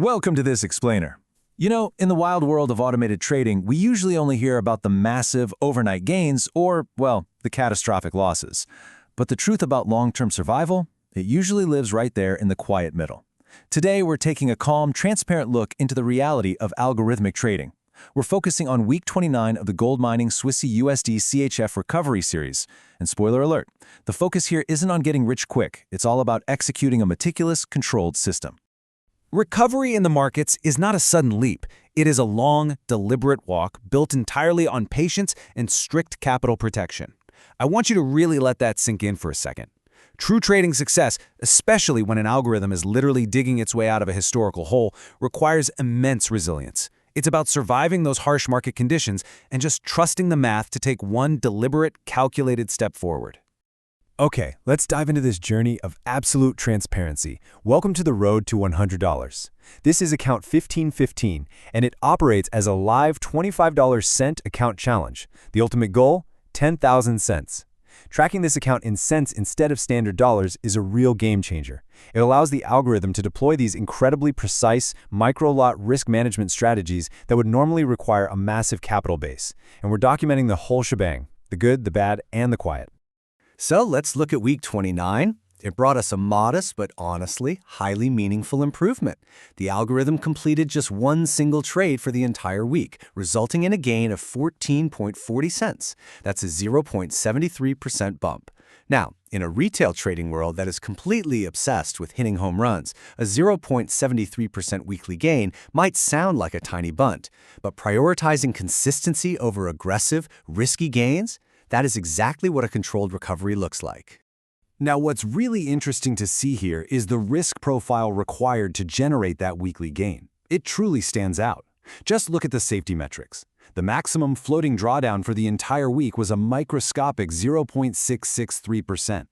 Welcome to this explainer. You know, in the wild world of automated trading, we usually only hear about the massive overnight gains or, well, the catastrophic losses. But the truth about long-term survival, it usually lives right there in the quiet middle. Today, we're taking a calm, transparent look into the reality of algorithmic trading. We're focusing on week 29 of the GoldMining Swissie USDCHF recovery series. And spoiler alert, the focus here isn't on getting rich quick. It's all about executing a meticulous, controlled system. Recovery in the markets is not a sudden leap. It is a long, deliberate walk built entirely on patience and strict capital protection. I want you to really let that sink in for a second. True trading success, especially when an algorithm is literally digging its way out of a historical hole, requires immense resilience. It's about surviving those harsh market conditions and just trusting the math to take one deliberate, calculated step forward. Okay, let's dive into this journey of absolute transparency. Welcome to the road to $100. This is account 1515, and it operates as a live $25 cent account challenge. The ultimate goal? 10,000 cents. Tracking this account in cents instead of standard dollars is a real game changer. It allows the algorithm to deploy these incredibly precise, micro-lot risk management strategies that would normally require a massive capital base. And we're documenting the whole shebang, the good, the bad, and the quiet. So let's look at week 29. It brought us a modest but honestly highly meaningful improvement. The algorithm completed just one single trade for the entire week, resulting in a gain of 14.40 cents. That's a 0.73% bump. Now, in a retail trading world that is completely obsessed with hitting home runs, a 0.73% weekly gain might sound like a tiny bunt, but prioritizing consistency over aggressive, risky gains, that is exactly what a controlled recovery looks like. Now, what's really interesting to see here is the risk profile required to generate that weekly gain. It truly stands out. Just look at the safety metrics. The maximum floating drawdown for the entire week was a microscopic 0.663%,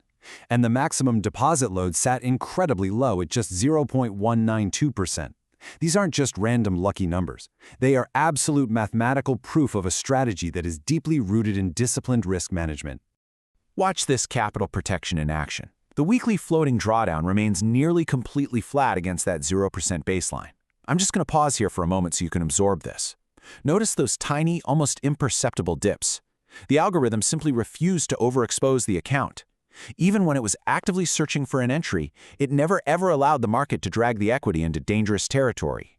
and the maximum deposit load sat incredibly low at just 0.192%. These aren't just random lucky numbers. They are absolute mathematical proof of a strategy that is deeply rooted in disciplined risk management. Watch this capital protection in action. The weekly floating drawdown remains nearly completely flat against that 0% baseline. I'm just going to pause here for a moment so you can absorb this. Notice those tiny, almost imperceptible dips. The algorithm simply refused to overexpose the account. Even when it was actively searching for an entry, it never ever allowed the market to drag the equity into dangerous territory.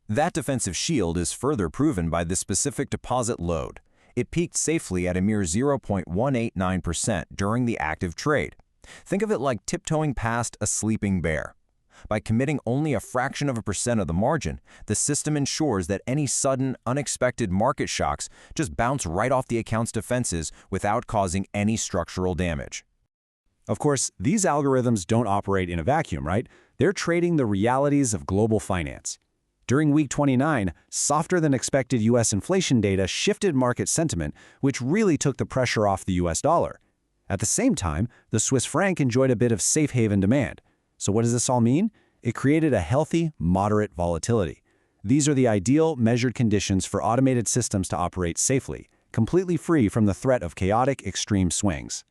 That defensive shield is further proven by the specific deposit load. It peaked safely at a mere 0.189% during the active trade. Think of it like tiptoeing past a sleeping bear. By committing only a fraction of a percent of the margin, the system ensures that any sudden, unexpected market shocks just bounce right off the account's defenses without causing any structural damage. Of course, these algorithms don't operate in a vacuum, right? They're trading the realities of global finance. During week 29, softer-than-expected U.S. inflation data shifted market sentiment, which really took the pressure off the U.S. dollar. At the same time, the Swiss franc enjoyed a bit of safe haven demand. So what does this all mean? It created a healthy, moderate volatility. These are the ideal, measured conditions for automated systems to operate safely, completely free from the threat of chaotic, extreme swings.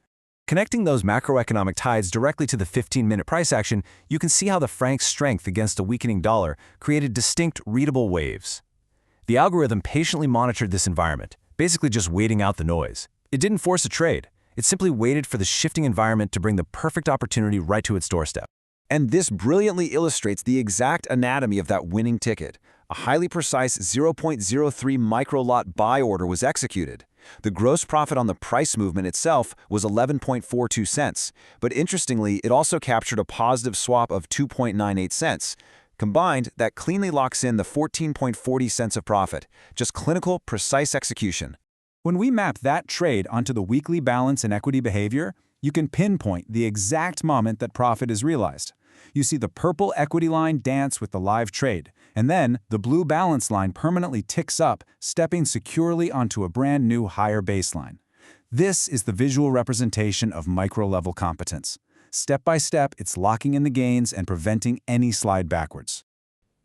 Connecting those macroeconomic tides directly to the 15-minute price action, you can see how the franc's strength against a weakening dollar created distinct, readable waves. The algorithm patiently monitored this environment, basically just waiting out the noise. It didn't force a trade. It simply waited for the shifting environment to bring the perfect opportunity right to its doorstep. And this brilliantly illustrates the exact anatomy of that winning ticket. A highly precise 0.03 micro-lot buy order was executed. The gross profit on the price movement itself was 11.42 cents, but interestingly, it also captured a positive swap of 2.98 cents. Combined, that cleanly locks in the 14.40 cents of profit. Just clinical, precise execution. When we map that trade onto the weekly balance and equity behavior, you can pinpoint the exact moment that profit is realized. You see the purple equity line dance with the live trade, and then the blue balance line permanently ticks up, stepping securely onto a brand new higher baseline. This is the visual representation of micro-level competence. Step by step, it's locking in the gains and preventing any slide backwards.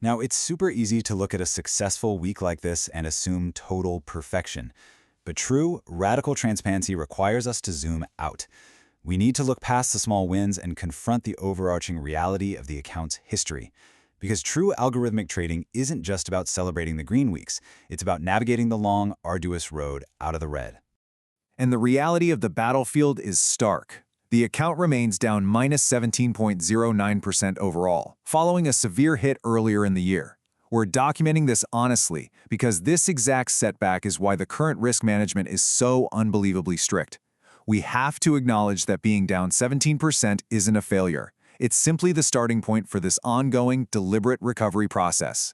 Now, it's super easy to look at a successful week like this and assume total perfection. But true, radical transparency requires us to zoom out. We need to look past the small wins and confront the overarching reality of the account's history. Because true algorithmic trading isn't just about celebrating the green weeks. It's about navigating the long, arduous road out of the red. And the reality of the battlefield is stark. The account remains down minus 17.09% overall, following a severe hit earlier in the year. We're documenting this honestly because this exact setback is why the current risk management is so unbelievably strict. We have to acknowledge that being down 17% isn't a failure. It's simply the starting point for this ongoing, deliberate recovery process.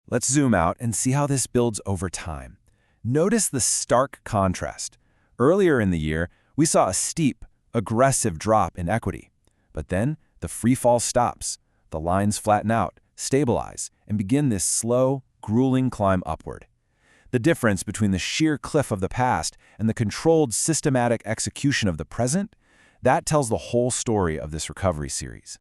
Let's zoom out and see how this builds over time. Notice the stark contrast. Earlier in the year, we saw a steep, aggressive drop in equity. But then, the free fall stops. The lines flatten out, stabilize, and begin this slow, grueling climb upward. The difference between the sheer cliff of the past and the controlled, systematic execution of the present, that tells the whole story of this recovery series.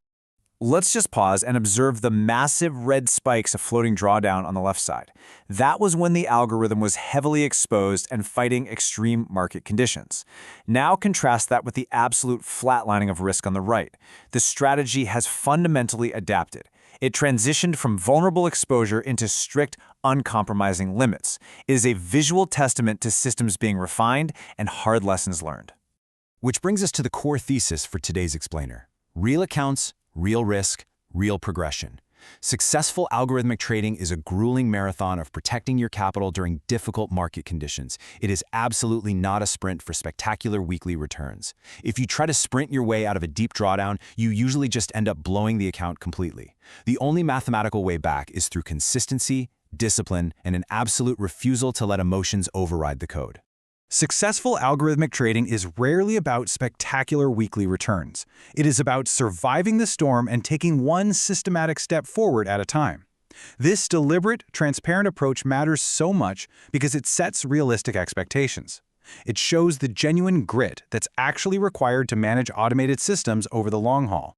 Let's just pause and observe the massive red spikes of floating drawdown on the left side. That was when the algorithm was heavily exposed and fighting extreme market conditions. Now contrast that with the absolute flatlining of risk on the right. The strategy has fundamentally adapted. It transitioned from vulnerable exposure into strict, uncompromising limits. It is a visual testament to systems being refined and hard lessons learned. Which brings us to the core thesis for today's explainer. Real accounts, real risk, real progression. Successful algorithmic trading is a grueling marathon of protecting your capital during difficult market conditions. It is absolutely not a sprint for spectacular weekly returns. If you try to sprint your way out of a deep drawdown, you usually just end up blowing the account completely. The only mathematical way back is through consistency, discipline, and an absolute refusal to let emotions override the code. Successful algorithmic trading is rarely about spectacular weekly returns. It is about surviving the storm and taking one systematic step forward at a time. This deliberate, transparent approach matters so much because it sets realistic expectations. It shows the genuine grit that's actually required to manage automated systems over the long haul.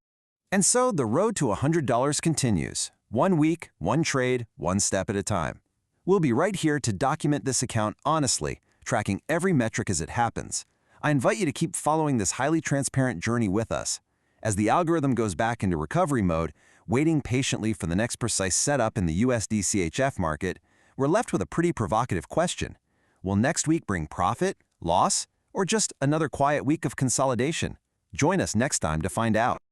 And so the road to $100 continues. 1 week, 1 trade, 1 step at a time. We'll be right here to document this account honestly, tracking every metric as it happens. I invite you to keep following this highly transparent journey with us. As the algorithm goes back into recovery mode, waiting patiently for the next precise setup in the USDCHF market, we're left with a pretty provocative question. Will next week bring profit, loss, or just another quiet week of consolidation? Join us next time to find out.